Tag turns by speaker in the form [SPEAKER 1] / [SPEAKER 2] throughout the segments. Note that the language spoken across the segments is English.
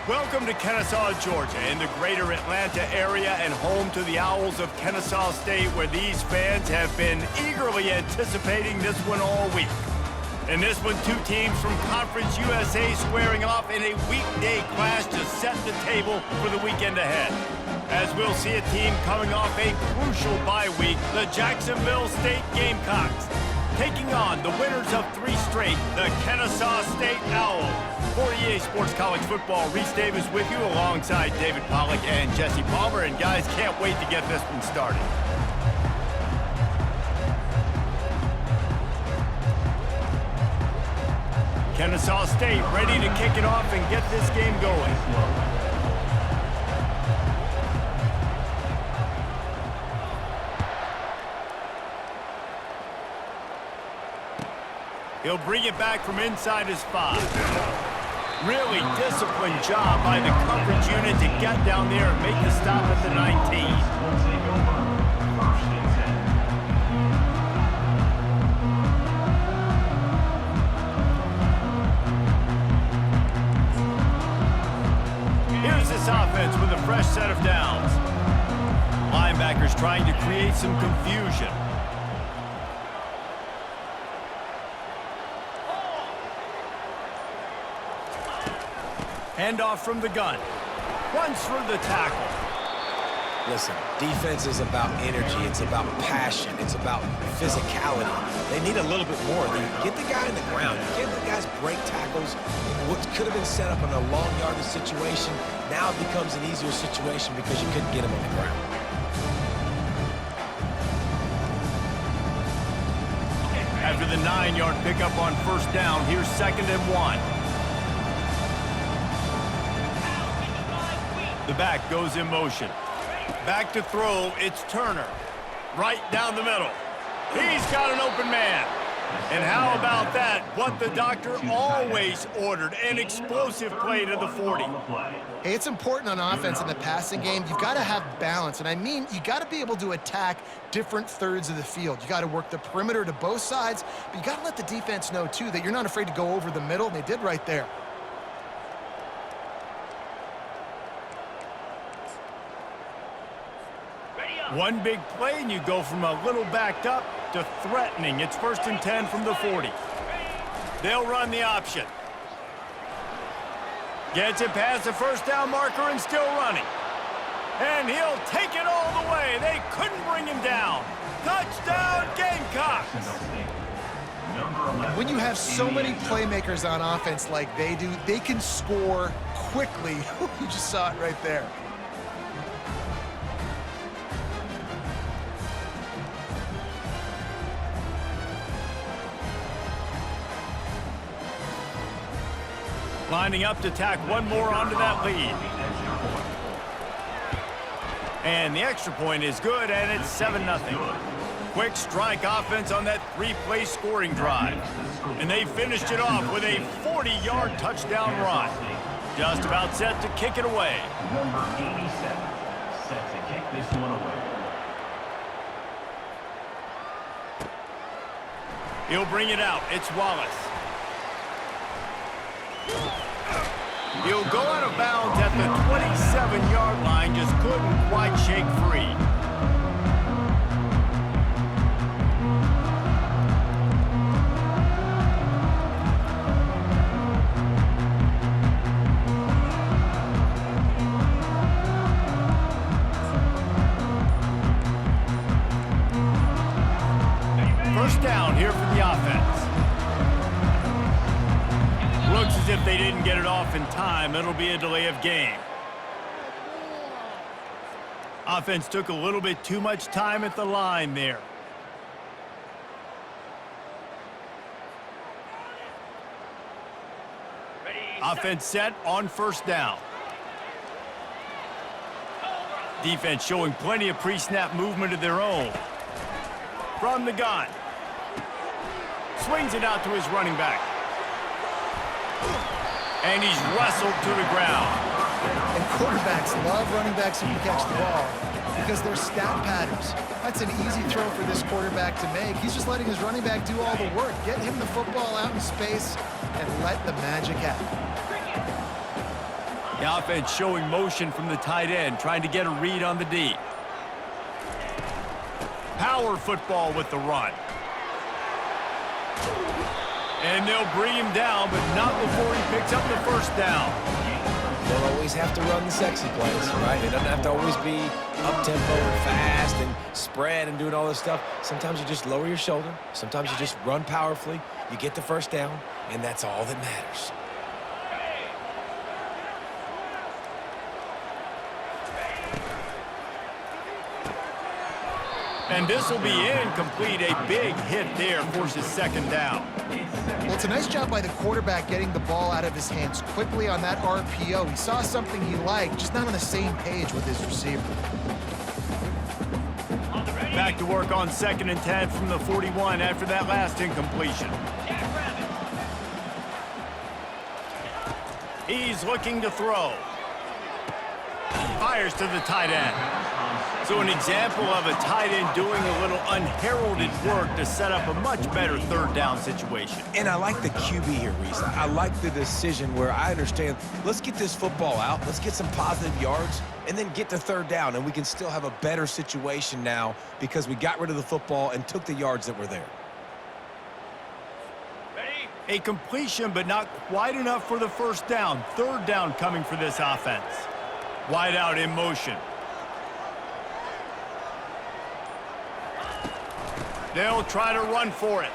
[SPEAKER 1] Welcome to Kennesaw, Georgia, in the greater Atlanta area and home to the Owls of Kennesaw State, where these fans have been eagerly anticipating this one all week. In this one, two teams from Conference USA squaring off in a weekday clash to set the table for the weekend ahead. As we'll see a team coming off a crucial bye week, the Jacksonville State Gamecocks, taking on the winners of 3 straight, the Kennesaw State Owls. For EA Sports College Football, Reese Davis with you alongside David Pollack and Jesse Palmer. And guys, can't wait to get this one started. Kennesaw State ready to kick it off and get this game going. He'll bring it back from inside his 5. Really disciplined job by the coverage unit to get down there and make the stop at the 19. Here's this offense with a fresh set of downs. Linebackers trying to create some confusion. Handoff from the gun. Runs for the tackle.
[SPEAKER 2] Listen, defense is about energy. It's about passion. It's about physicality. They need a little bit more. They get the guy in the ground. You can't let guys break tackles. What could have been set up in a long yardage situation now becomes an easier situation because you couldn't get him on the ground.
[SPEAKER 1] After the 9-yard pickup on first down, here's 2nd and 1. The back goes in motion. Back to throw, it's Turner. Right down the middle. He's got an open man. And how about that? What the doctor always ordered, an explosive play to the 40.
[SPEAKER 3] Hey, it's important on offense in the passing game. You've got to have balance. And I mean, you got to be able to attack different thirds of the field. You got to work the perimeter to both sides, but you got to let the defense know, too, that you're not afraid to go over the middle, and they did right there.
[SPEAKER 1] One big play, and you go from a little backed up to threatening. It's 1st and 10 from the 40. They'll run the option. Gets it past the first down marker and still running. And he'll take it all the way. They couldn't bring him down. Touchdown, Gamecocks!
[SPEAKER 3] When you have so many playmakers on offense like they do, they can score quickly. You just saw it right there.
[SPEAKER 1] Lining up to tack one more onto that lead. And the extra point is good, and it's 7-0. Quick strike offense on that 3-play scoring drive. And they finished it off with a 40-yard touchdown run. Just about set to kick it away.
[SPEAKER 4] Number 87, set to kick this one away.
[SPEAKER 1] He'll bring it out. It's Wallace. He'll go out of bounds at the 27-yard line, just couldn't quite shake free. First down here for the offense. Looks as if they didn't get it off in time. It'll be a delay of game. Offense took a little bit too much time at the line there. Offense set on first down. Defense showing plenty of pre-snap movement of their own. From the gun. Swings it out to his running back. And he's wrestled to the ground.
[SPEAKER 3] And quarterbacks love running backs who can catch the ball because they're stat patterns. That's an easy throw for this quarterback to make. He's just letting his running back do all the work. Get him the football out in space and let the magic happen.
[SPEAKER 1] The offense showing motion from the tight end, trying to get a read on the D. Power football with the run. And they'll bring him down, but not before he picks up the first down.
[SPEAKER 2] You don't always have to run the sexy plays, right? It doesn't have to always be up-tempo and fast and spread and doing all this stuff. Sometimes you just lower your shoulder. Sometimes you just run powerfully. You get the first down, and that's all that matters.
[SPEAKER 1] And this will be incomplete. A big hit there forces second down.
[SPEAKER 3] Well, it's a nice job by the quarterback getting the ball out of his hands quickly on that RPO. He saw something he liked, just not on the same page with his receiver.
[SPEAKER 1] Back to work on 2nd and 10 from the 41 after that last incompletion. He's looking to throw. Fires to the tight end. So an example of a tight end doing a little unheralded work to set up a much better third down situation.
[SPEAKER 2] And I like the QB here, Reese. I like the decision where I understand, let's get this football out, let's get some positive yards, and then get to third down, and we can still have a better situation now because we got rid of the football and took the yards that were there.
[SPEAKER 1] A completion, but not quite enough for the first down. Third down coming for this offense. Wide out in motion. They'll try to run for it.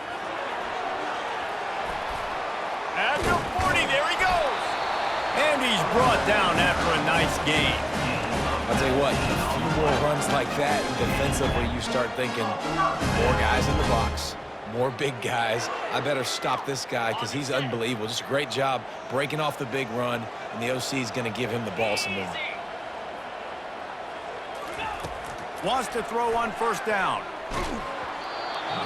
[SPEAKER 1] At the 40, there he goes. And he's brought down after a nice gain.
[SPEAKER 2] I'll tell you what, a few more runs like that, defensively you start thinking, more guys in the box, more big guys. I better stop this guy because he's unbelievable. Just a great job breaking off the big run, and the OC is going to give him the ball some more.
[SPEAKER 1] Wants to throw on first down.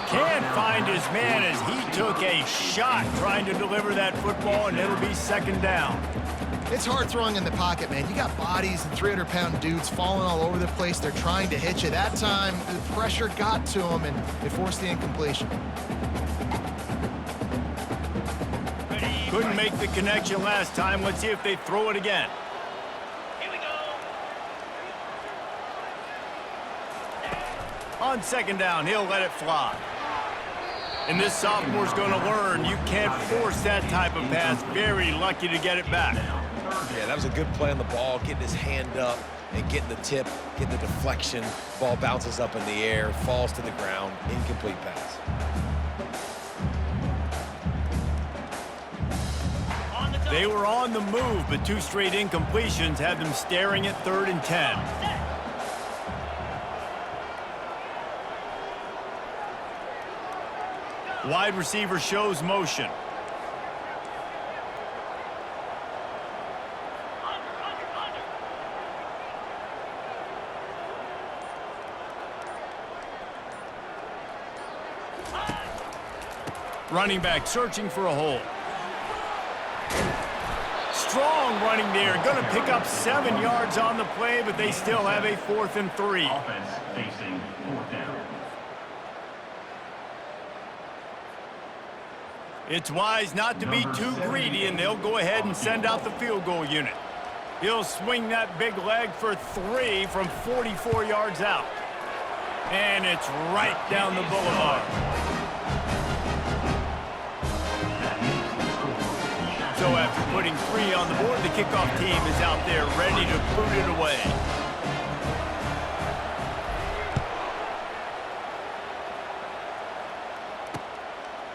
[SPEAKER 1] Can't find his man as he took a shot trying to deliver that football, and it'll be second down.
[SPEAKER 3] It's hard throwing in the pocket, man. You got bodies and 300-pound dudes falling all over the place. They're trying to hit you. That time, the pressure got to him, and it forced the incompletion.
[SPEAKER 1] Couldn't make the connection last time. Let's see if they throw it again. On second down, he'll let it fly. And this sophomore's going to learn you can't force that type of pass. Very lucky to get it back.
[SPEAKER 2] Yeah, that was a good play on the ball, getting his hand up and getting the tip, getting the deflection. Ball bounces up in the air, falls to the ground, incomplete pass.
[SPEAKER 1] They were on the move, but two straight incompletions had them staring at 3rd and 10. Wide receiver shows motion. Running back searching for a hole. Strong running there. Going to pick up 7 yards on the play, but they still have a 4th and 3.
[SPEAKER 4] Offense facing 4th down.
[SPEAKER 1] It's wise not to be too greedy, and they'll go ahead and send out the field goal unit. He'll swing that big leg for 3 from 44 yards out. And it's right down the boulevard. So after putting 3 on the board, the kickoff team is out there ready to boot it away.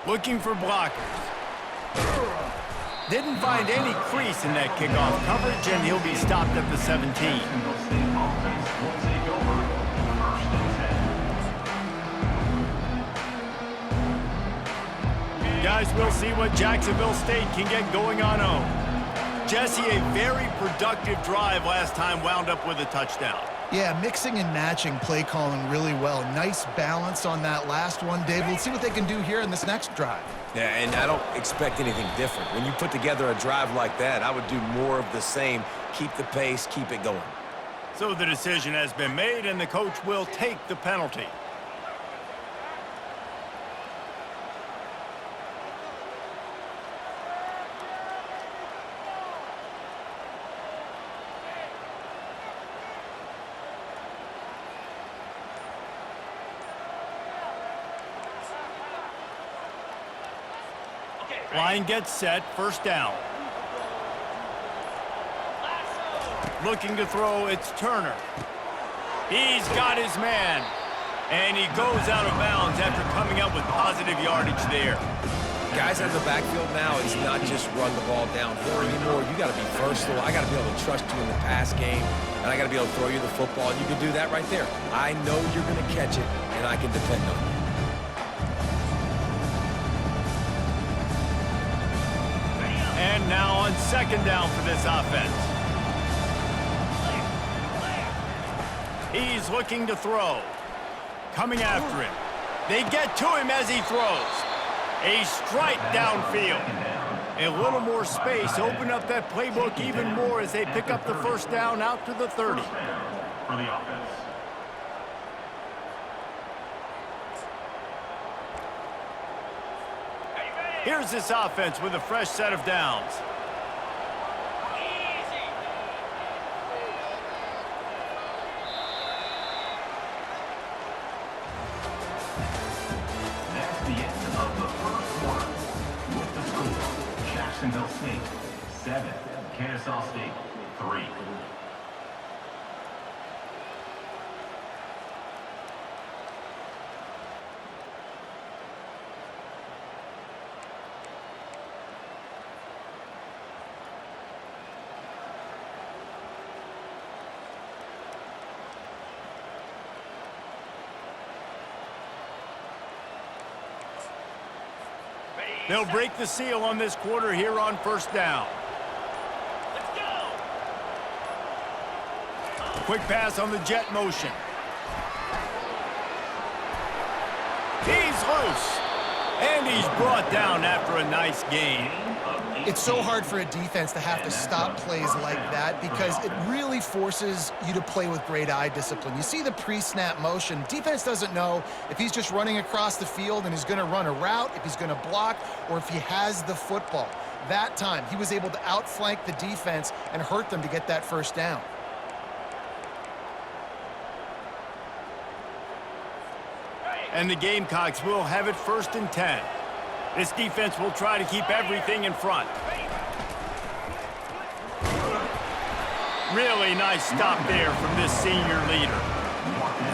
[SPEAKER 1] Looking for blockers. Didn't find any crease in that kickoff coverage, and he'll be stopped at the 17.
[SPEAKER 4] Jacksonville State offense will take over 1st and 10.
[SPEAKER 1] Guys, we'll see what Jacksonville State can get going on home. Jesse, a very productive drive last time wound up with a touchdown.
[SPEAKER 3] Yeah, mixing and matching play calling really well. Nice balance on that last one, Dave. We'll see what they can do here in this next drive.
[SPEAKER 2] Yeah, and I don't expect anything different. When you put together a drive like that, I would do more of the same. Keep the pace, keep it going.
[SPEAKER 1] So the decision has been made, and the coach will take the penalty. Line gets set, first down. Looking to throw, it's Turner. He's got his man. And he goes out of bounds after coming up with positive yardage there.
[SPEAKER 2] Guys out of the backfield now, it's not just run the ball downhill anymore. You got to be versatile. I got to be able to trust you in the pass game, and I got to be able to throw you the football, and you can do that right there. I know you're going to catch it, and I can depend on you.
[SPEAKER 1] And now on second down for this offense. He's looking to throw. Coming after him. They get to him as he throws. A strike downfield. A little more space. Open up that playbook even more as they pick up the first down out to the 30.
[SPEAKER 4] For the offense.
[SPEAKER 1] Here's this offense with a fresh set of downs.
[SPEAKER 4] That's the end of the first quarter. With the score, Jacksonville State 7, Kennesaw State 3.
[SPEAKER 1] They'll break the seal on this quarter here on first down. Let's go! Quick pass on the jet motion. He's loose. And he's brought down after a nice gain.
[SPEAKER 3] It's so hard for a defense to have to stop plays like that because it really forces you to play with great eye discipline. You see the pre-snap motion. Defense doesn't know if he's just running across the field and he's going to run a route, if he's going to block, or if he has the football. That time, he was able to outflank the defense and hurt them to get that first down.
[SPEAKER 1] And the Gamecocks will have it 1st and 10. This defense will try to keep everything in front. Really nice stop there from this senior leader.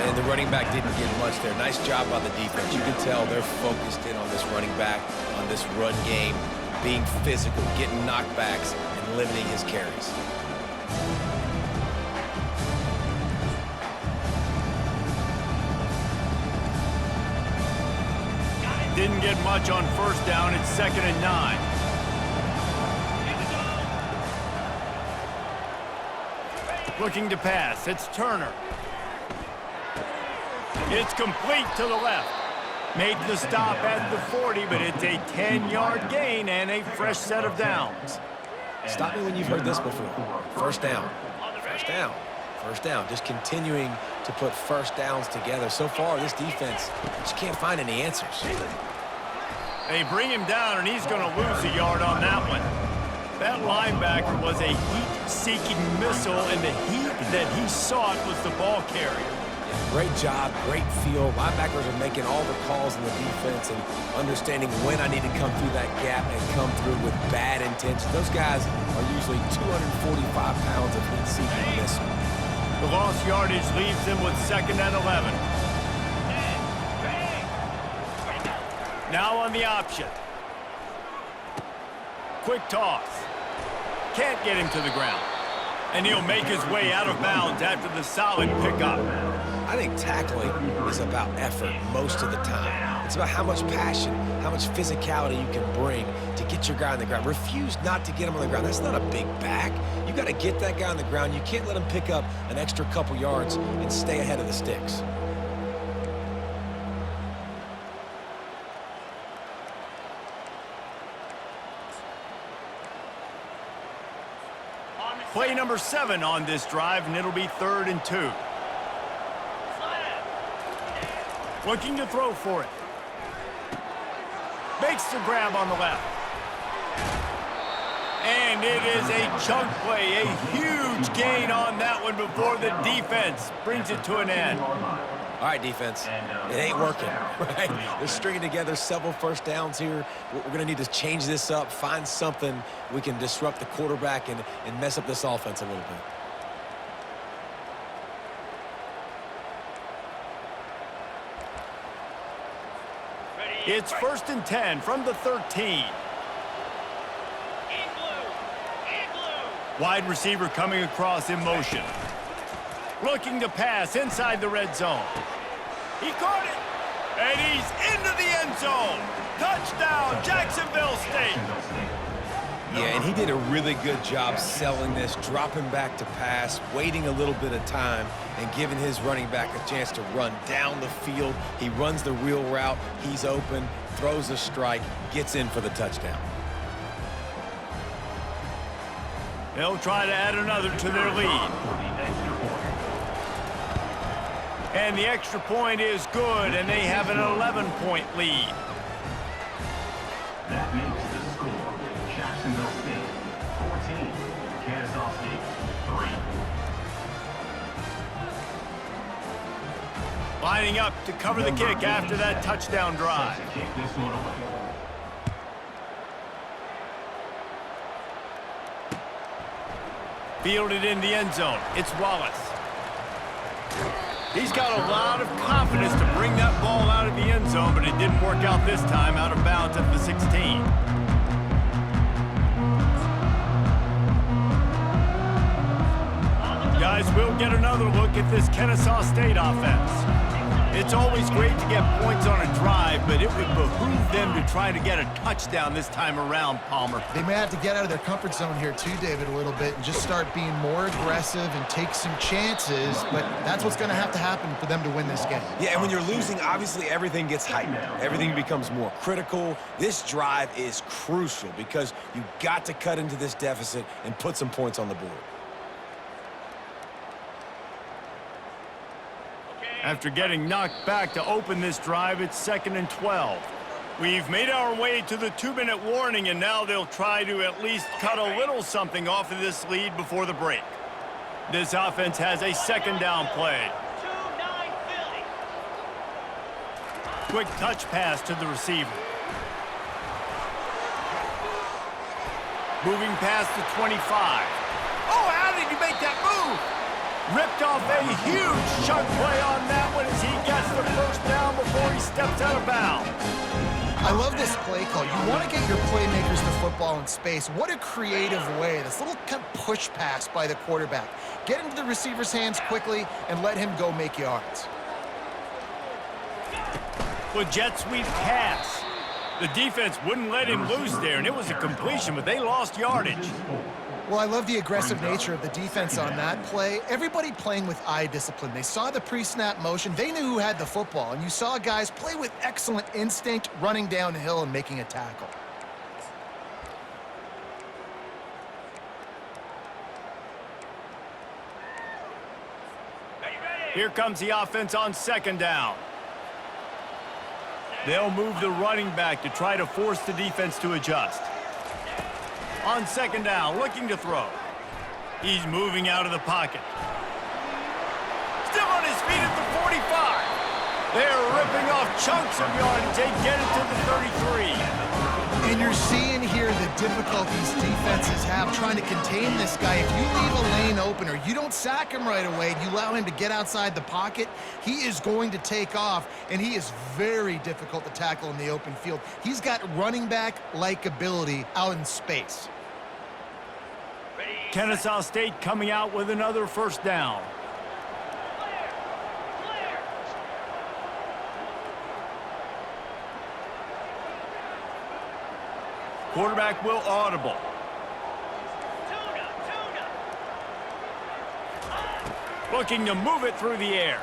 [SPEAKER 2] And the running back didn't get much there. Nice job by the defense. You can tell they're focused in on this running back, on this run game, being physical, getting knockbacks, and limiting his carries.
[SPEAKER 1] Didn't get much on first down. It's 2nd and 9. Looking to pass. It's Turner. It's complete to the left. Made the stop at the 40, but it's a 10-yard gain and a fresh set of downs.
[SPEAKER 2] Stop me when you've heard this before. First down. First down. First down. Just continuing to put first downs together. So far, this defense just can't find any answers.
[SPEAKER 1] They bring him down, and he's going to lose a yard on that one. That linebacker was a heat-seeking missile, and the heat that he sought was the ball carrier.
[SPEAKER 2] Yeah, great job, great feel. Linebackers are making all the calls in the defense and understanding when I need to come through that gap and come through with bad intention. Those guys are usually 245 pounds of heat-seeking missile.
[SPEAKER 1] The lost yardage leaves them with 2nd and 11. Now on the option. Quick toss. Can't get him to the ground. And he'll make his way out of bounds after the solid pickup.
[SPEAKER 2] I think tackling is about effort most of the time. It's about how much passion, how much physicality you can bring to get your guy on the ground. Refuse not to get him on the ground. That's not a big back. You got to get that guy on the ground. You can't let him pick up an extra couple yards and stay ahead of the sticks.
[SPEAKER 1] Play number 7 on this drive, and it'll be 3rd and 2. Looking to throw for it. Makes the grab on the left. And it is a chunk play, a huge gain on that one before the defense brings it to an end.
[SPEAKER 2] All right, defense, it ain't working, right? They're stringing together several first downs here. We're going to need to change this up, find something we can disrupt the quarterback and mess up this offense a little bit.
[SPEAKER 1] It's 1st and 10 from the 13. Wide receiver coming across in motion. Looking to pass inside the red zone. He caught it, and he's into the end zone. Touchdown, Jacksonville State.
[SPEAKER 2] Yeah, and he did a really good job selling this, dropping back to pass, waiting a little bit of time, and giving his running back a chance to run down the field. He runs the wheel route. He's open, throws a strike, gets in for the touchdown.
[SPEAKER 1] They'll try to add another to their lead. And the extra point is good, and they have an 11-point lead.
[SPEAKER 4] That makes the score Jacksonville State 14, Kennesaw State 3.
[SPEAKER 1] Lining up to cover the kick after that touchdown drive.
[SPEAKER 4] Kick this one away.
[SPEAKER 1] Fielded in the end zone. It's Wallace. He's got a lot of confidence to bring that ball out of the end zone, but it didn't work out this time, out of bounds at the 16. Guys, we'll get another look at this Kennesaw State offense. It's always great to get points on a drive, but it would behoove them to try to get a touchdown this time around, Palmer.
[SPEAKER 3] They may have to get out of their comfort zone here too, David, a little bit and just start being more aggressive and take some chances, but that's what's going to happen for them to win this game.
[SPEAKER 2] Yeah, and when you're losing, obviously everything gets heightened. Everything becomes more critical. This drive is crucial because you've got to cut into this deficit and put some points on the board.
[SPEAKER 1] After getting knocked back to open this drive, it's 2nd and 12. We've made our way to the 2-minute warning, and now they'll try to at least cut a little something off of this lead before the break. This offense has a 2nd down play. Quick touch pass to the receiver. Moving past the 25. Oh, how did he make that move? Ripped off a huge chunk play on that one as he gets the 1st down before he steps out of bounds.
[SPEAKER 3] I love this play call. You want to get your playmakers the football in space. What a creative way. This little kind of push pass by the quarterback. Get into the receiver's hands quickly and let him go make yards.
[SPEAKER 1] With jet sweep pass. The defense wouldn't let him loose there, and it was a completion, but they lost yardage.
[SPEAKER 3] Well, I love the aggressive nature of the defense on that play. Everybody playing with eye discipline. They saw the pre-snap motion. They knew who had the football, and you saw guys play with excellent instinct, running downhill and making a tackle.
[SPEAKER 1] Here comes the offense on 2nd down. They'll move the running back to try to force the defense to adjust. On 2nd down, looking to throw. He's moving out of the pocket. Still on his feet at the 45. They're ripping off chunks of yardage. They get it to the 33.
[SPEAKER 3] And you're seeing here the difficulties defenses have trying to contain this guy. If you leave a lane open or you don't sack him right away, you allow him to get outside the pocket, he is going to take off, and he is very difficult to tackle in the open field. He's got running back-like ability out in space.
[SPEAKER 1] Kennesaw State coming out with another 1st down. Quarterback will audible. Looking to move it through the air.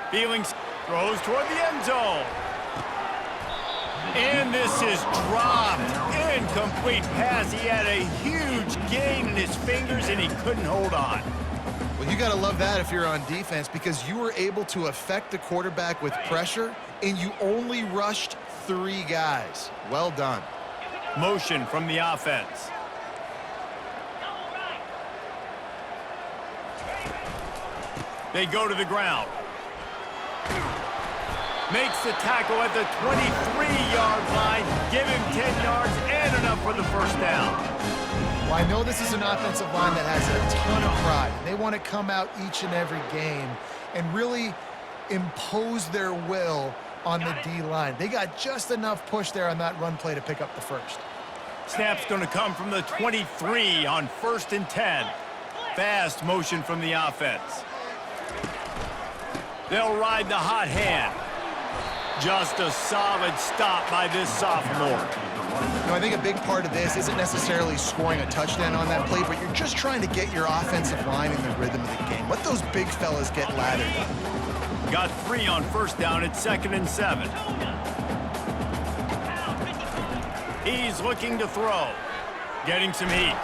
[SPEAKER 1] Feelings throws toward the end zone. And this is dropped. Incomplete pass. He had a huge gain in his fingers, and he couldn't hold on.
[SPEAKER 3] Well, you got to love that if you're on defense because you were able to affect the quarterback with pressure, and you only rushed 3 guys. Well done.
[SPEAKER 1] Motion from the offense. They go to the ground. Makes the tackle at the 23-yard line. Give him 10 yards and enough for the first down.
[SPEAKER 3] Well, I know this is an offensive line that has a ton of pride. They want to come out each and every game and really impose their will on the D-line. They got just enough push there on that run play to pick up the first.
[SPEAKER 1] Snap's going to come from the 23 on 1st and 10. Fast motion from the offense. They'll ride the hot hand. Just a solid stop by this sophomore.
[SPEAKER 3] You know, I think a big part of this isn't necessarily scoring a touchdown on that play, but you're just trying to get your offensive line in the rhythm of the game. Let those big fellas get lathered.
[SPEAKER 1] Got 3 on 1st down at 2nd and 7. He's looking to throw. Getting some heat.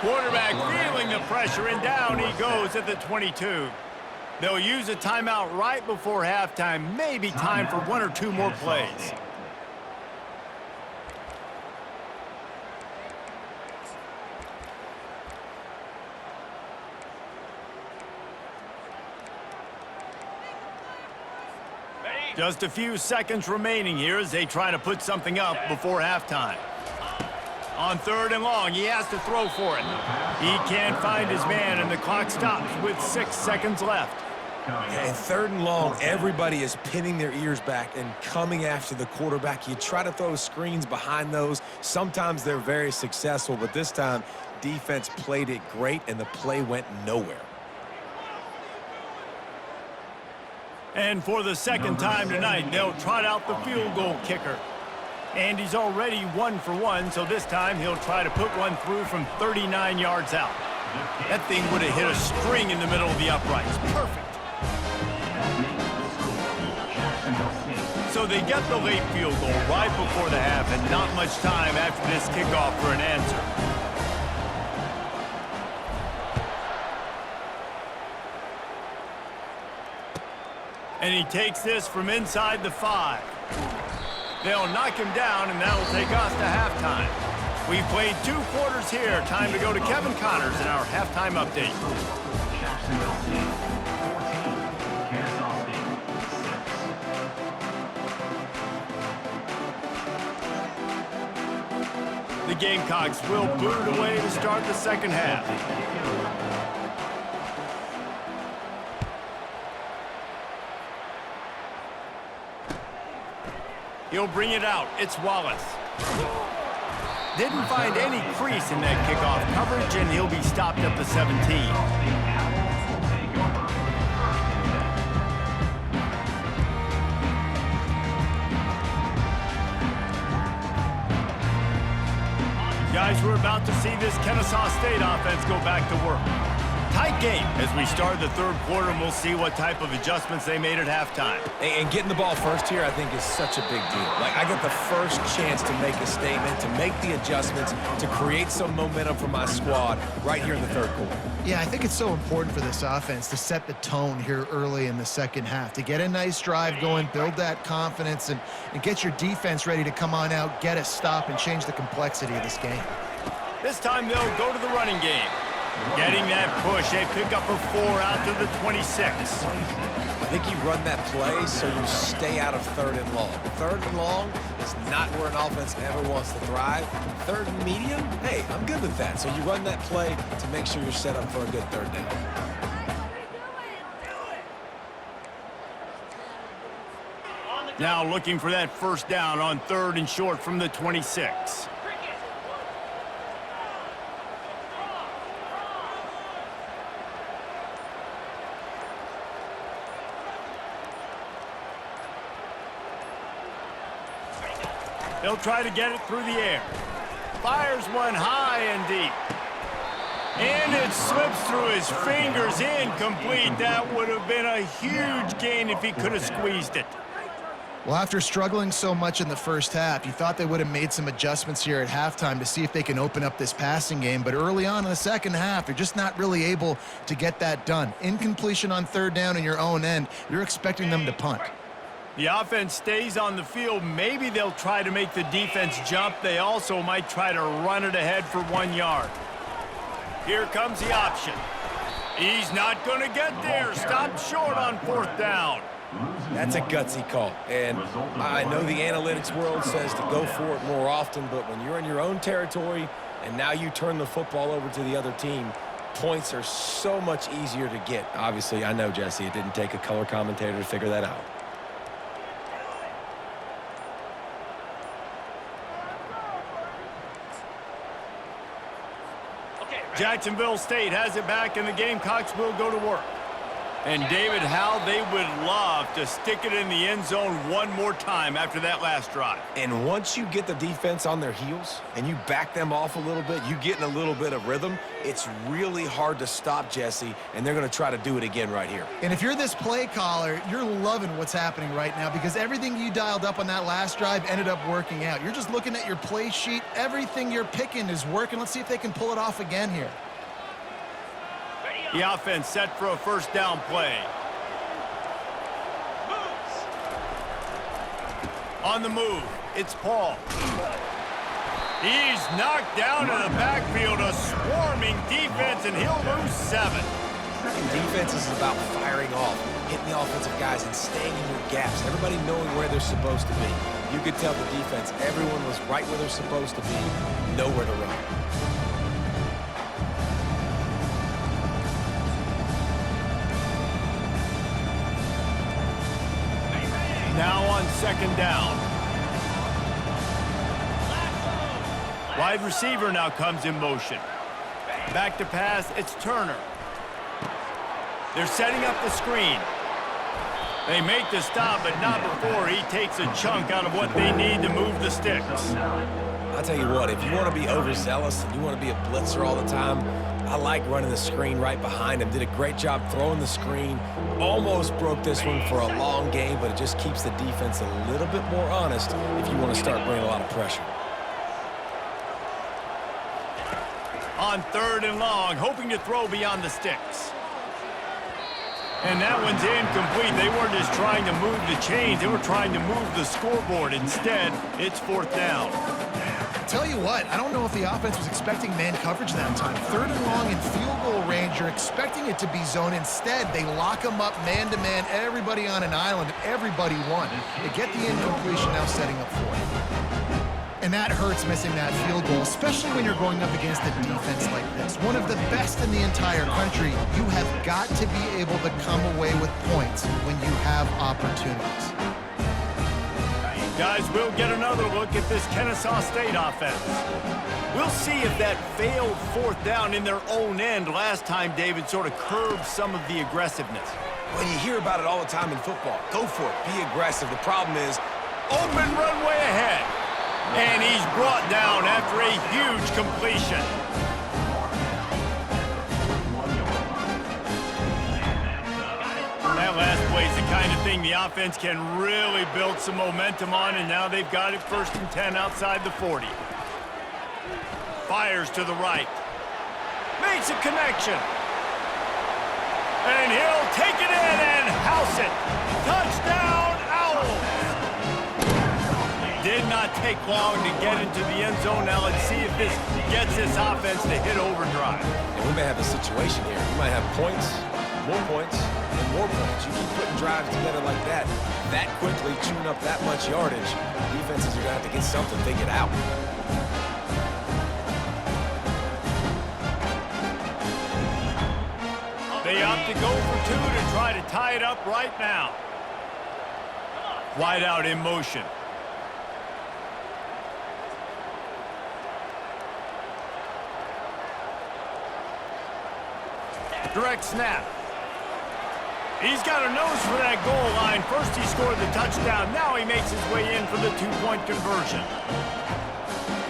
[SPEAKER 1] Quarterback feeling the pressure, and down he goes at the 22. They'll use a timeout right before halftime. Maybe time for 1 or 2 more plays. Just a few seconds remaining here as they try to put something up before halftime. On 3rd and long, he has to throw for it. He can't find his man, and the clock stops with 6 seconds left.
[SPEAKER 2] And 3rd and long, everybody is pinning their ears back and coming after the quarterback. You try to throw screens behind those. Sometimes they're very successful, but this time, defense played it great, and the play went nowhere.
[SPEAKER 1] And for the second time tonight, they'll trot out the field goal kicker. And he's already 1 for 1, so this time he'll try to put one through from 39 yards out. That thing would have hit a string in the middle of the uprights. Perfect. So they get the late field goal right before the half, and not much time after this kickoff for an answer. And he takes this from inside the 5. They'll knock him down, and that'll take us to halftime. We've played 2 quarters here. Time to go to Kevin Connors in our halftime update.
[SPEAKER 4] Jacksonville State 14, Kennesaw State 6.
[SPEAKER 1] The Gamecocks will boot away to start the second half. He'll bring it out. It's Wallace. Didn't find any crease in that kickoff coverage, and he'll be stopped at the 17. Guys, we're about to see this Kennesaw State offense go back to work. Tight game as we start the 3rd quarter, and we'll see what type of adjustments they made at halftime.
[SPEAKER 2] And getting the ball first here, I think, is such a big deal. Like, I get the first chance to make a statement, to make the adjustments, to create some momentum for my squad right here in the 3rd quarter.
[SPEAKER 3] Yeah, I think it's so important for this offense to set the tone here early in the second half, to get a nice drive going, build that confidence, and get your defense ready to come on out, get a stop, and change the complexity of this game.
[SPEAKER 1] This time they'll go to the running game. Getting that push, they pick up a 4 out to the 26.
[SPEAKER 2] I think you run that play so you stay out of 3rd and long. 3rd and long is not where an offense ever wants to thrive. 3rd and medium, hey, I'm good with that. So you run that play to make sure you're set up for a good 3rd down.
[SPEAKER 1] Now looking for that first down on 3rd and short from the 26. He'll try to get it through the air. Fires one high and deep. And it slips through his fingers, incomplete. That would have been a huge gain if he could have squeezed it.
[SPEAKER 3] Well, after struggling so much in the first half, you thought they would have made some adjustments here at halftime to see if they can open up this passing game. But early on in the second half, they're just not really able to get that done. Incompletion on 3rd down in your own end, you're expecting them to punt.
[SPEAKER 1] The offense stays on the field. Maybe they'll try to make the defense jump. They also might try to run it ahead for 1 yard. Here comes the option. He's not going to get there. Stopped short on 4th down.
[SPEAKER 2] That's a gutsy call, and I know the analytics world says to go for it more often, but when you're in your own territory and now you turn the football over to the other team, points are so much easier to get. Obviously, I know, Jesse, it didn't take a color commentator to figure that out.
[SPEAKER 1] Jacksonville State has it back, and the Gamecocks will go to work. And David, how they would love to stick it in the end zone one more time after that last drive.
[SPEAKER 2] And once you get the defense on their heels and you back them off a little bit, you get in a little bit of rhythm, it's really hard to stop, Jesse, and they're going to try to do it again right here.
[SPEAKER 3] And if you're this play caller, you're loving what's happening right now because everything you dialed up on that last drive ended up working out. You're just looking at your play sheet. Everything you're picking is working. Let's see if they can pull it off again here.
[SPEAKER 1] The offense set for a first down play. On the move, it's Paul. He's knocked down in the backfield, a swarming defense, and he'll lose 7.
[SPEAKER 2] Defense is about firing off, hitting the offensive guys and staying in your gaps, everybody knowing where they're supposed to be. You could tell the defense, everyone was right where they're supposed to be, nowhere to run.
[SPEAKER 1] Now on second down. Wide receiver now comes in motion. Back to pass, it's Turner. They're setting up the screen. They make the stop, but not before he takes a chunk out of what they need to move the sticks.
[SPEAKER 2] I'll tell you what, if you want to be overzealous and you want to be a blitzer all the time, I like running the screen right behind him. Did a great job throwing the screen. Almost broke this one for a long game, but it just keeps the defense a little bit more honest if you want to start bringing a lot of pressure.
[SPEAKER 1] On third and long, hoping to throw beyond the sticks. And that one's incomplete. They weren't just trying to move the chains. They were trying to move the scoreboard. Instead, it's fourth down.
[SPEAKER 3] Tell you what, I don't know if the offense was expecting man coverage that time. Third and long in field goal range, you're expecting it to be zone. Instead, they lock them up man-to-man, everybody on an island, everybody won. They get the incompletion, now setting up fourth. And that hurts missing that field goal, especially when you're going up against a defense like this. One of the best in the entire country. You have got to be able to come away with points when you have opportunities.
[SPEAKER 1] Guys, we'll get another look at this Kennesaw State offense. We'll see if that failed fourth down in their own end last time, David, sort of curbed some of the aggressiveness.
[SPEAKER 2] Well, you hear about it all the time in football. Go for it. Be aggressive. The problem is,
[SPEAKER 1] open runway ahead. And he's brought down after a huge completion. That last play is the kind of thing the offense can really build some momentum on, and now they've got it first and 10 outside the 40. Fires to the right. Makes a connection. And he'll take it in and house it. Touchdown, Owls. Did not take long to get into the end zone. Now let's see if this gets this offense to hit overdrive.
[SPEAKER 2] and we may have a situation here. We might have points, and more points. You keep putting drives together like that quickly, chewing up that much yardage, defenses are going to have to get something figured out.
[SPEAKER 1] They opt to go for two to try to tie it up right now. Wide out in motion. Direct snap. He's got a nose for that goal line. First he scored the touchdown. Now he makes his way in for the two-point conversion.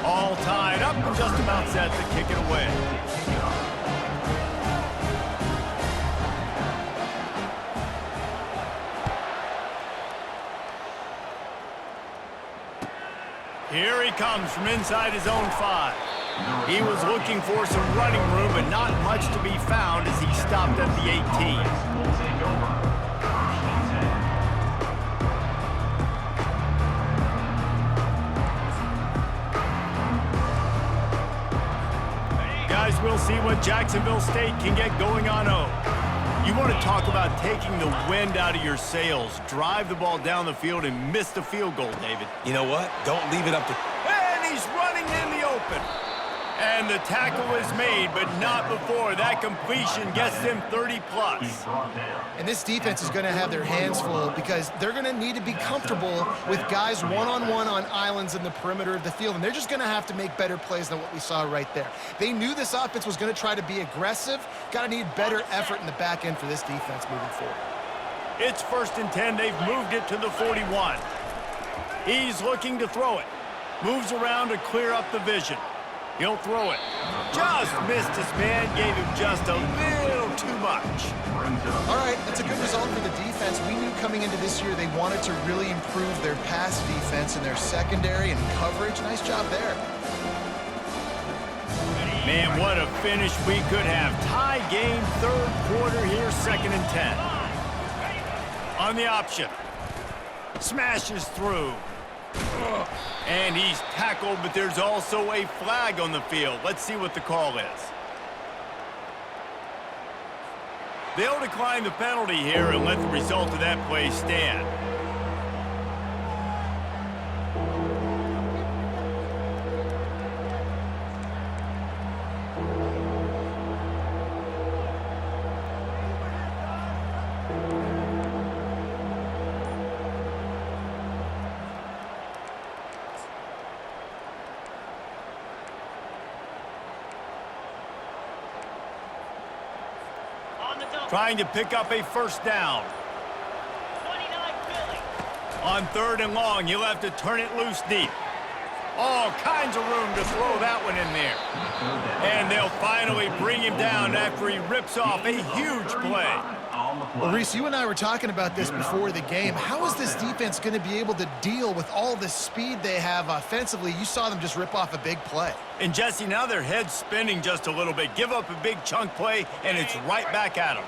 [SPEAKER 1] All tied up and just about set to kick it away. Here he comes from inside his own 5. He was looking for some running room, but not much to be found as he stopped at the 18. Guys, we'll see what Jacksonville State can get going on O. You want to talk about taking the wind out of your sails. Drive the ball down the field and miss the field goal, David.
[SPEAKER 2] You know what? Don't leave it up to...
[SPEAKER 1] And he's running in the open. And the tackle is made, but not before. That completion gets them 30+.
[SPEAKER 3] And this defense is going to have their hands full because they're going to need to be comfortable with guys one-on-one on islands in the perimeter of the field, and they're just going to have to make better plays than what we saw right there. They knew this offense was going to try to be aggressive. Got to need better effort in the back end for this defense moving forward.
[SPEAKER 1] It's 1st and 10. They've moved it to the 41. He's looking to throw it. Moves around to clear up the vision. He'll throw it. Just missed his man, gave him just a little too much.
[SPEAKER 3] All right, that's a good result for the defense. We knew coming into this year they wanted to really improve their pass defense and their secondary and coverage. Nice job there.
[SPEAKER 1] Man, what a finish we could have. Tie game, 3rd quarter here, 2nd and 10. On the option. Smashes through. And he's tackled, but there's also a flag on the field. Let's see what the call is. They'll decline the penalty here and let the result of that play stand. Trying to pick up a 1st down.
[SPEAKER 5] 29 Philly.
[SPEAKER 1] On 3rd and long, he'll have to turn it loose deep. All kinds of room to throw that one in there. And they'll finally bring him down after he rips off a huge play.
[SPEAKER 3] Well, Reese, you and I were talking about this before the game. How is this defense going to be able to deal with all the speed they have offensively? You saw them just rip off a big play.
[SPEAKER 1] And Jesse, now their head's spinning just a little bit. Give up a big chunk play, and it's right back at them.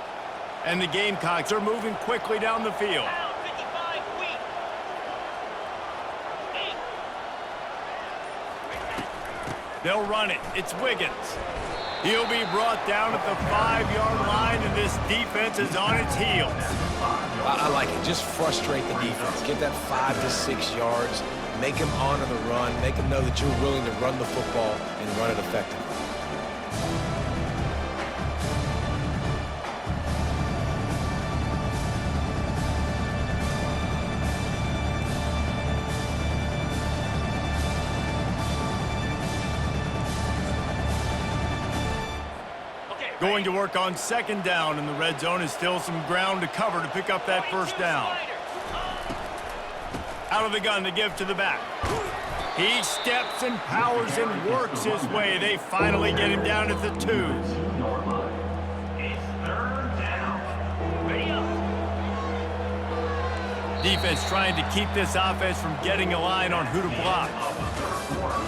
[SPEAKER 1] And the Gamecocks are moving quickly down the field.
[SPEAKER 5] Down 55 weak. 8.
[SPEAKER 1] They'll run it. It's Wiggins. He'll be brought down at the 5-yard line, and this defense is on its heels.
[SPEAKER 2] I like it. Just frustrate the defense. Get that 5 to 6 yards. Make them honor the run. Make them know that you're willing to run the football and run it effectively.
[SPEAKER 1] Going to work on 2nd down in the red zone, is still some ground to cover to pick up that 1st down. Out of the gun to give to the back. He steps and powers and works his way. They finally get him down at the 2.
[SPEAKER 4] It's 3rd down.
[SPEAKER 5] Ready up.
[SPEAKER 1] Defense trying to keep this offense from getting a line on who to block.
[SPEAKER 4] Of the 3rd quarter.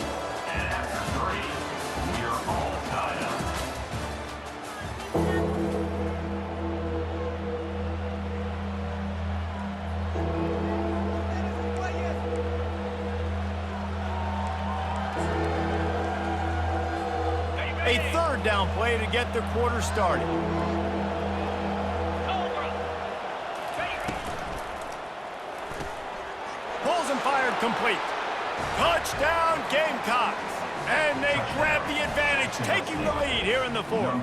[SPEAKER 4] And after 3, we are all tied up.
[SPEAKER 1] A 3rd down play to get the quarter started. Pulls and fired complete. Touchdown Gamecocks. And they grab the advantage, taking the lead here in the 4th.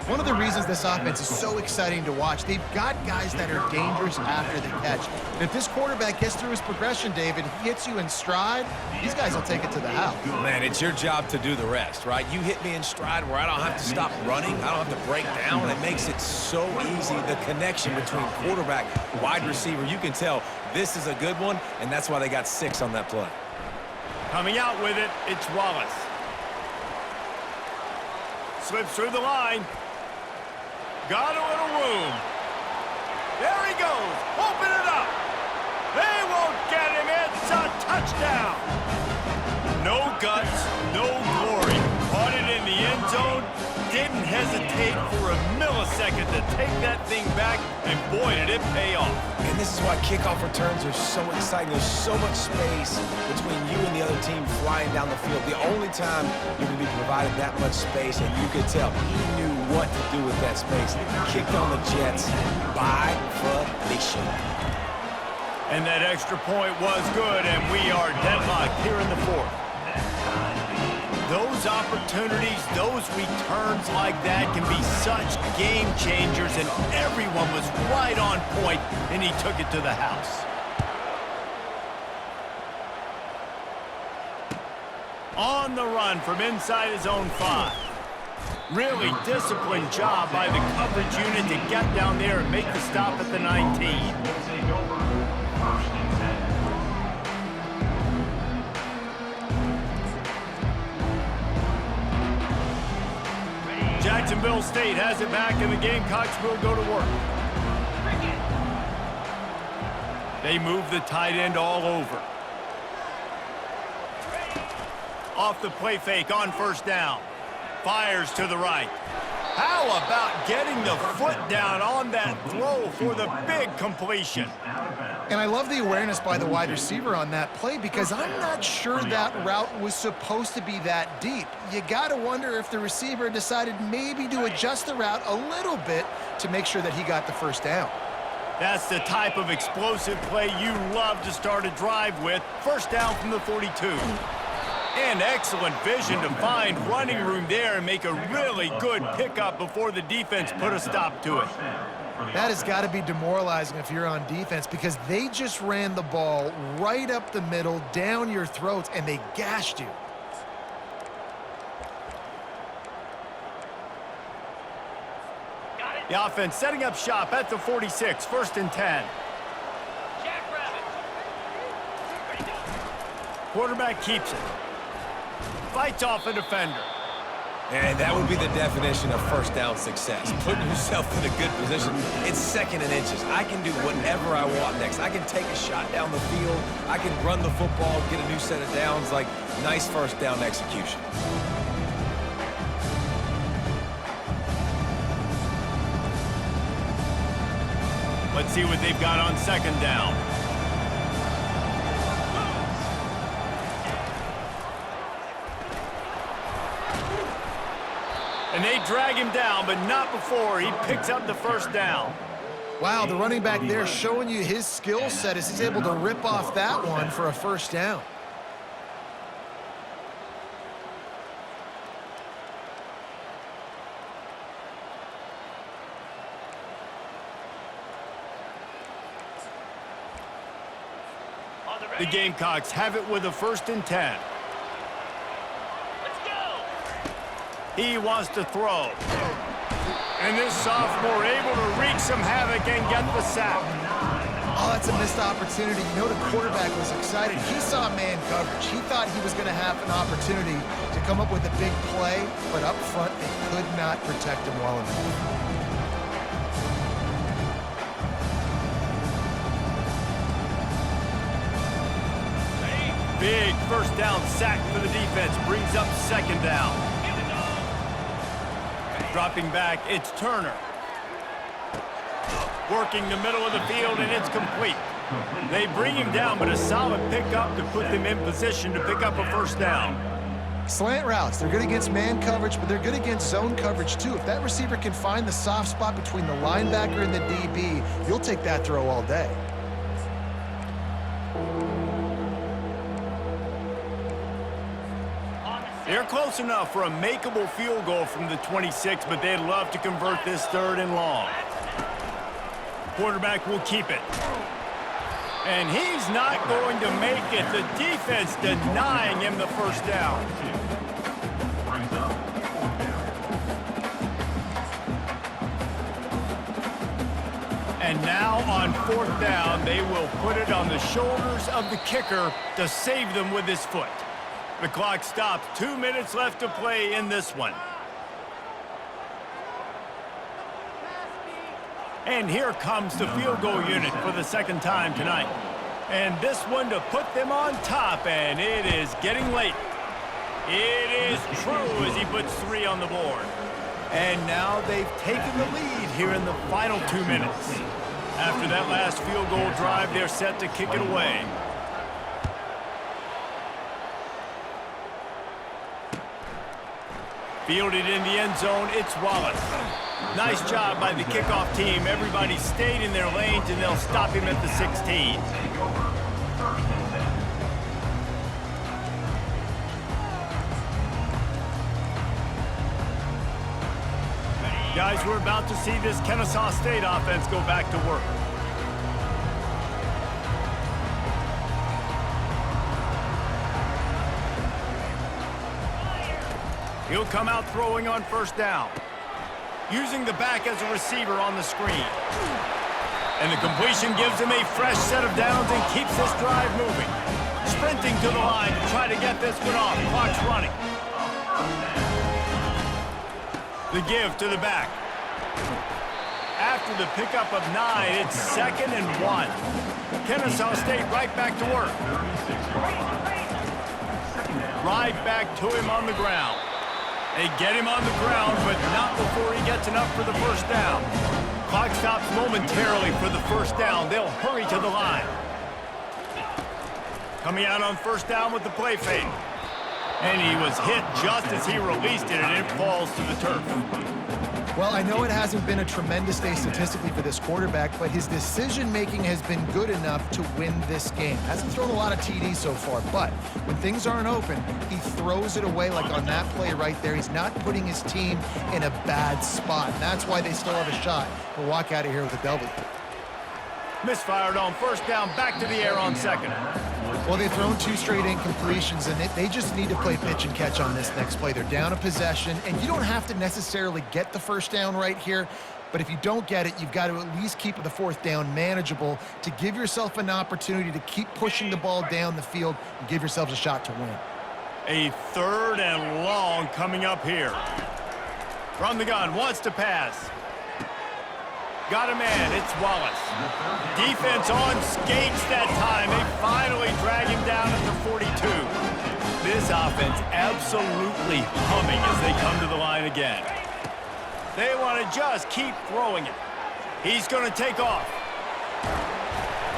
[SPEAKER 3] One of the reasons this offense is so exciting to watch, they've got guys that are dangerous after the catch. And if this quarterback gets through his progression, David, he hits you in stride, these guys will take it to the house.
[SPEAKER 2] Man, it's your job to do the rest, right? You hit me in stride where I don't have to stop running. I don't have to break down. It makes it so easy. The connection between quarterback, wide receiver, you can tell this is a good one, and that's why they got 6 on that play.
[SPEAKER 1] Coming out with it, it's Wallace. Slips through the line. Got a little room. There he goes. Open it up. They won't get him. It's a touchdown. No guts, no glory. Caught it in the end zone. Didn't hesitate for a millisecond to take that thing back, and boy, did it pay off.
[SPEAKER 2] And this is why kickoff returns are so exciting. There's so much space between you and the other team flying down the field. The only time you're going to be provided that much space, and you could tell he knew what to do with that space. Kicked on the Jets by Felicia.
[SPEAKER 1] And that extra point was good, and we are deadlocked here in the fourth. Those opportunities, those returns like that can be such game changers, and everyone was right on point, and he took it to the house. On the run from inside his own 5. Really disciplined job by the coverage unit to get down there and make the stop at the 19. Jacksonville State has it back, and the Gamecocks will go to work. They move the tight end all over. Off the play fake on first down. Fires to the right. How about getting the foot down on that throw for the big completion?
[SPEAKER 3] And I love the awareness by the wide receiver on that play, because I'm not sure that route was supposed to be that deep. You got to wonder if the receiver decided maybe to adjust the route a little bit to make sure that he got the first down.
[SPEAKER 1] That's the type of explosive play you love to start a drive with. First down from the 42. And excellent vision to find running room there and make a really good pickup before the defense put a stop to it.
[SPEAKER 3] That has got to be demoralizing if you're on defense, because they just ran the ball right up the middle, down your throats, and they gashed you.
[SPEAKER 1] The offense setting up shop at the 46, 1st and 10. Quarterback keeps it. Fights off a defender.
[SPEAKER 2] And that would be the definition of first down success. Putting yourself in a good position. It's 2nd and inches. I can do whatever I want next. I can take a shot down the field. I can run the football, get a new set of downs. Like, nice first down execution.
[SPEAKER 1] Let's see what they've got on 2nd down. And they drag him down, but not before he picks up the first down.
[SPEAKER 3] Wow, the running back there showing you his skill set as he's able to rip off that one for a first down.
[SPEAKER 1] The Gamecocks have it with a 1st and 10. He wants to throw. And this sophomore able to wreak some havoc and get the sack.
[SPEAKER 3] Oh, that's a missed opportunity. You know, the quarterback was excited. He saw man coverage. He thought he was going to have an opportunity to come up with a big play, but up front, they could not protect him well enough.
[SPEAKER 1] Big first down sack for the defense. Brings up 2nd down. Dropping back, it's Turner. Working the middle of the field, and it's complete. They bring him down, but a solid pickup to put them in position to pick up a first down.
[SPEAKER 3] Slant routes, they're good against man coverage, but they're good against zone coverage too. If that receiver can find the soft spot between the linebacker and the DB, you'll take that throw all day.
[SPEAKER 1] They're close enough for a makeable field goal from the 26, but they'd love to convert this 3rd and long. Quarterback will keep it. And he's not going to make it. The defense denying him the first down. And now on 4th down, they will put it on the shoulders of the kicker to save them with his foot. The clock stops. 2 minutes left to play in this one. And here comes the field goal unit for the 2nd time tonight. And this one to put them on top, and it is getting late. It is true as he puts 3 on the board. And now they've taken the lead here in the final 2 minutes. After that last field goal drive, they're set to kick it away. Fielded in the end zone, it's Wallace. Nice job by the kickoff team. Everybody stayed in their lanes, and they'll stop him at the 16. Guys, we're about to see this Kennesaw State offense go back to work. He'll come out throwing on first down. Using the back as a receiver on the screen. And the completion gives him a fresh set of downs and keeps this drive moving. Sprinting to the line to try to get this one off. Clock's running. The give to the back. After the pickup of 9, it's 2nd and 1. Kennesaw State right back to work. Right back to him on the ground. They get him on the ground, but not before he gets enough for the first down. Clock stops momentarily for the first down. They'll hurry to the line. Coming out on first down with the play fake. And he was hit just as he released it, and it falls to the turf.
[SPEAKER 3] Well, I know it hasn't been a tremendous day statistically for this quarterback, but his decision-making has been good enough to win this game. Hasn't thrown a lot of TDs so far, but when things aren't open, he throws it away like on that play right there. He's not putting his team in a bad spot, and that's why they still have a shot to walk out of here with a W.
[SPEAKER 1] Misfired on first down, back to the air on second.
[SPEAKER 3] Well, they've thrown 2 straight incompletions, and they just need to play pitch and catch on this next play. They're down a possession, and you don't have to necessarily get the first down right here, but if you don't get it, you've got to at least keep the 4th down manageable to give yourself an opportunity to keep pushing the ball down the field and give yourselves a shot to win.
[SPEAKER 1] A 3rd and long coming up here. From the gun, wants to pass. Got a man, it's Wallace. Defense on skates that time. They finally drag him down at the 42. This offense absolutely humming as they come to the line again. They want to just keep throwing it. He's going to take off.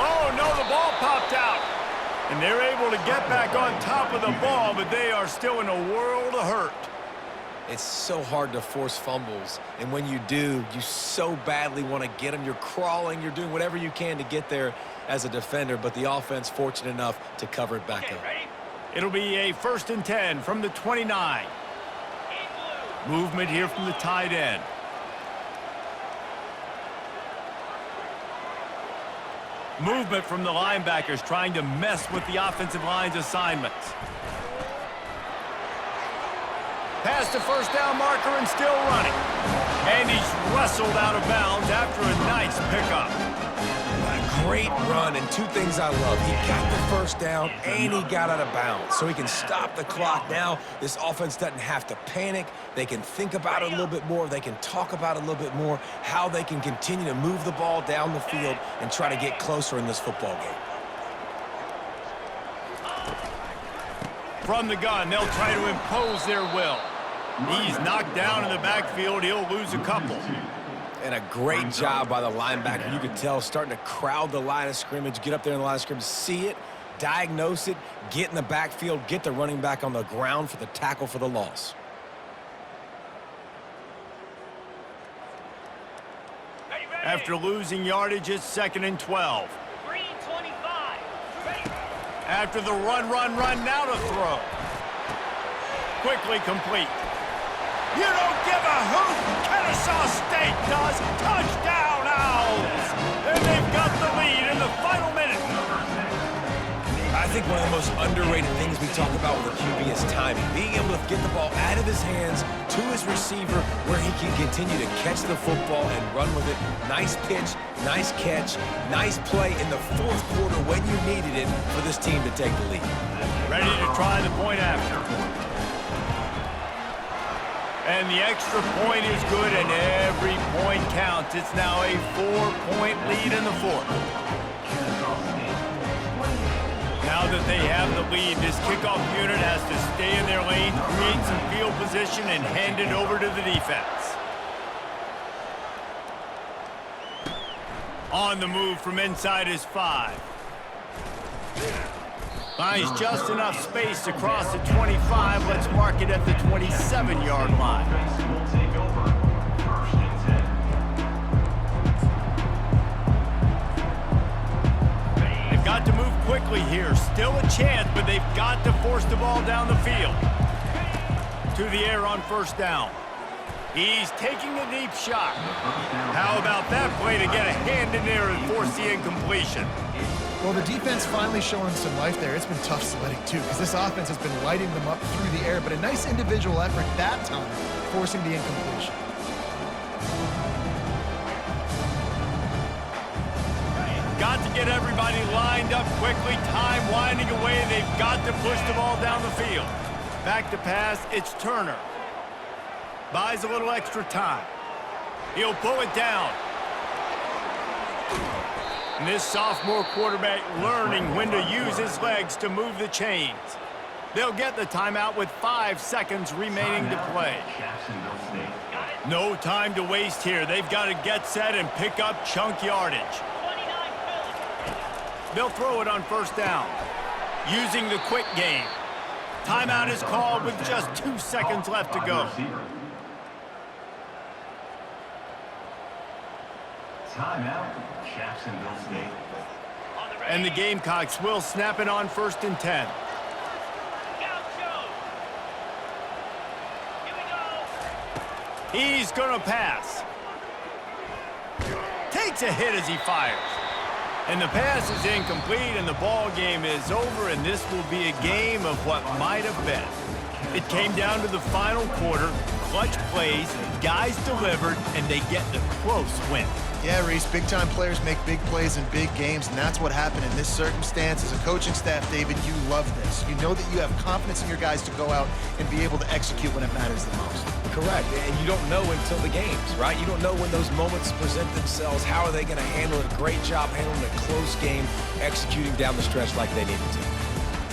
[SPEAKER 1] Oh, no, the ball popped out. And they're able to get back on top of the ball, but they are still in a world of hurt.
[SPEAKER 2] It's so hard to force fumbles, and when you do, you so badly want to get them. You're crawling, you're doing whatever you can to get there as a defender, but the offense fortunate enough to cover it back up.
[SPEAKER 1] It'll be a 1st and 10 from the 29. Movement here from the tight end. Movement from the linebackers trying to mess with the offensive line's assignments. Past the first down marker and still running. And he's wrestled out of bounds after a nice pickup.
[SPEAKER 2] A great run, and 2 things I love. He got the first down, and he got out of bounds. So he can stop the clock now. This offense doesn't have to panic. They can think about it a little bit more. They can talk about it a little bit more, how they can continue to move the ball down the field and try to get closer in this football game.
[SPEAKER 1] From the gun, they'll try to impose their will. He's knocked down in the backfield. He'll lose a couple.
[SPEAKER 2] And a great job by the linebacker. You could tell starting to crowd the line of scrimmage, get up there in the line of scrimmage, see it, diagnose it, get in the backfield, get the running back on the ground for the tackle for the loss.
[SPEAKER 1] After losing yardage, it's 2nd and 12.
[SPEAKER 5] Green 25. Ready.
[SPEAKER 1] After the run, now to throw. Quickly complete. You don't give a hoot. Kennesaw State does. Touchdown, Owls. And they've got the lead in the final minute.
[SPEAKER 2] I think one of the most underrated things we talk about with a QB is timing. Being able to get the ball out of his hands to his receiver where he can continue to catch the football and run with it. Nice pitch, nice catch, nice play in the 4th quarter when you needed it for this team to take the lead.
[SPEAKER 1] Ready to try the point after. And the extra point is good, and every point counts. It's now a 4-point lead in the 4th. Now that they have the lead, this kickoff unit has to stay in their lane, create some field position, and hand it over to the defense. On the move from inside his 5. Finds just enough space to cross the 25. Let's mark it at the 27-yard line.
[SPEAKER 4] Will take over. First and 10.
[SPEAKER 1] They've got to move quickly here. Still a chance, but they've got to force the ball down the field. To the air on first down. He's taking a deep shot. How about that play to get a hand in there and force the incompletion?
[SPEAKER 3] Well, the defense finally showing some life there. It's been tough sledding, too, because this offense has been lighting them up through the air, but a nice individual effort that time, forcing the incompletion.
[SPEAKER 1] Got to get everybody lined up quickly. Time winding away. They've got to push the ball down the field. Back to pass. It's Turner. Buys a little extra time. He'll pull it down. And this sophomore quarterback learning when to use his legs to move the chains. They'll get the timeout with 5 seconds remaining to play.
[SPEAKER 4] Jacksonville State.
[SPEAKER 1] No time to waste here. They've got to get set and pick up chunk yardage.
[SPEAKER 5] 29 Philly.
[SPEAKER 1] They'll throw it on first down. Using the quick game. Timeout is called with just 2 seconds left to go.
[SPEAKER 4] Timeout, Jacksonville State.
[SPEAKER 1] And the Gamecocks will snap it on first and 10.
[SPEAKER 5] Gaucho. Here we go.
[SPEAKER 1] He's going to pass. Takes a hit as he fires. And the pass is incomplete, and the ball game is over, and this will be a game of what might have been. It came down to the final quarter, clutch plays, guys delivered, and they get the close win.
[SPEAKER 3] Yeah, Reese, big-time players make big plays in big games, and that's what happened in this circumstance. As a coaching staff, David, you love this. You know that you have confidence in your guys to go out and be able to execute when it matters the most.
[SPEAKER 2] Correct, and you don't know until the games, right? You don't know when those moments present themselves. How are they going to handle it? Great job handling a close game, executing down the stretch like they needed to.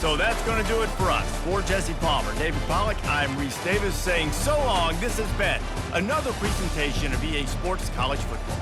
[SPEAKER 1] So that's going to do it for us. For Jesse Palmer, David Pollack, I'm Reese Davis saying so long. This has been another presentation of EA Sports College Football.